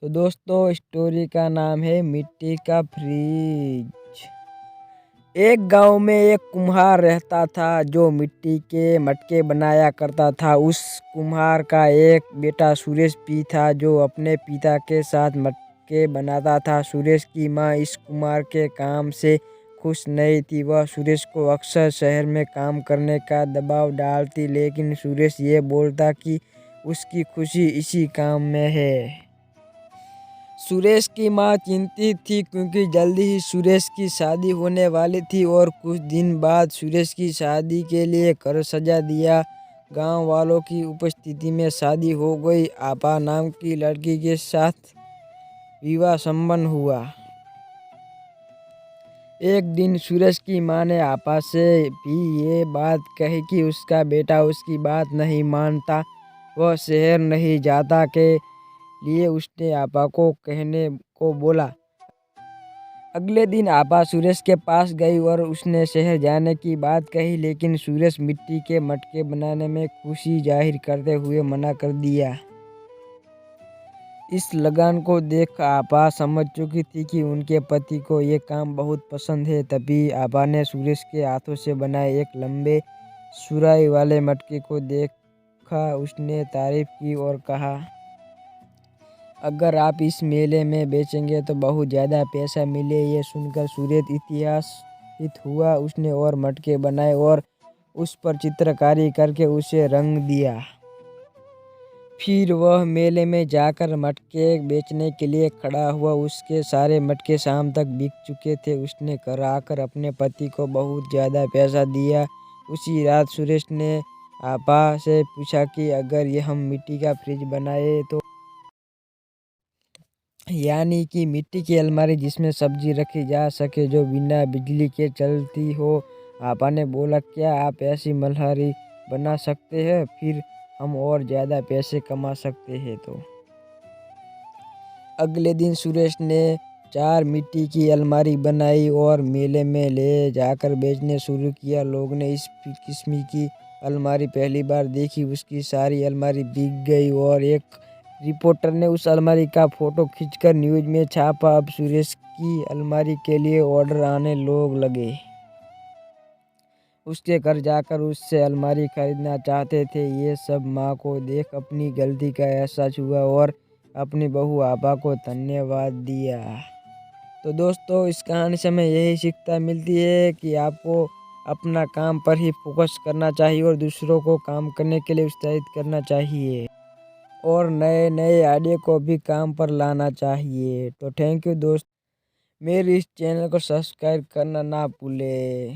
तो दोस्तों स्टोरी का नाम है मिट्टी का फ्रिज। एक गांव में एक कुम्हार रहता था जो मिट्टी के मटके बनाया करता था। उस कुम्हार का एक बेटा सुरेश भी था जो अपने पिता के साथ मटके बनाता था। सुरेश की माँ इस कुम्हार के काम से खुश नहीं थी। वह सुरेश को अक्सर शहर में काम करने का दबाव डालती, लेकिन सुरेश ये बोलता कि उसकी खुशी इसी काम में है। सुरेश की माँ चिंतित थी क्योंकि जल्दी ही सुरेश की शादी होने वाली थी और कुछ दिन बाद सुरेश की शादी के लिए घर सजा दिया। गांव वालों की उपस्थिति में शादी हो गई। आपा नाम की लड़की के साथ विवाह संपन्न हुआ। एक दिन सुरेश की माँ ने आपा से भी ये बात कही कि उसका बेटा उसकी बात नहीं मानता, वह शहर नहीं जाता के लिए उसने आपा को कहने को बोला। अगले दिन आपा सुरेश के पास गई और उसने शहर जाने की बात कही, लेकिन सुरेश मिट्टी के मटके बनाने में खुशी जाहिर करते हुए मना कर दिया। इस लगन को देख आपा समझ चुकी थी कि उनके पति को ये काम बहुत पसंद है। तभी आपा ने सुरेश के हाथों से बनाए एक लंबे सुराही वाले मटके को देखा। उसने तारीफ की और कहा, अगर आप इस मेले में बेचेंगे तो बहुत ज़्यादा पैसा मिले। ये सुनकर सुरेश इत्यासित हुआ। उसने और मटके बनाए और उस पर चित्रकारी करके उसे रंग दिया। फिर वह मेले में जाकर मटके बेचने के लिए खड़ा हुआ। उसके सारे मटके शाम तक बिक चुके थे। उसने घर आकर अपने पति को बहुत ज़्यादा पैसा दिया। उसी रात सुरेश ने आपा से पूछा कि अगर ये हम मिट्टी का फ्रिज बनाए तो, यानी कि मिट्टी की अलमारी जिसमें सब्जी रखी जा सके, जो बिना बिजली के चलती हो। आपा ने बोला, क्या आप ऐसी मल्हारी बना सकते हैं? फिर हम और ज़्यादा पैसे कमा सकते हैं। तो अगले दिन सुरेश ने 4 मिट्टी की अलमारी बनाई और मेले में ले जाकर बेचने शुरू किया। लोग ने इस किस्म की अलमारी पहली बार देखी। उसकी सारी अलमारी बिक गई और एक रिपोर्टर ने उस अलमारी का फोटो खींचकर न्यूज़ में छापा। अब सुरेश की अलमारी के लिए ऑर्डर आने लोग लगे। उसके घर जाकर उससे अलमारी खरीदना चाहते थे। ये सब माँ को देख अपनी गलती का एहसास हुआ और अपनी बहू आपा को धन्यवाद दिया। तो दोस्तों इस कहानी से हमें यही शिक्षा मिलती है कि आपको अपना काम पर ही फोकस करना चाहिए और दूसरों को काम करने के लिए उत्साहित करना चाहिए और नए नए आइडिया को भी काम पर लाना चाहिए। तो थैंक यू दोस्त, मेरे इस चैनल को सब्सक्राइब करना ना भूले।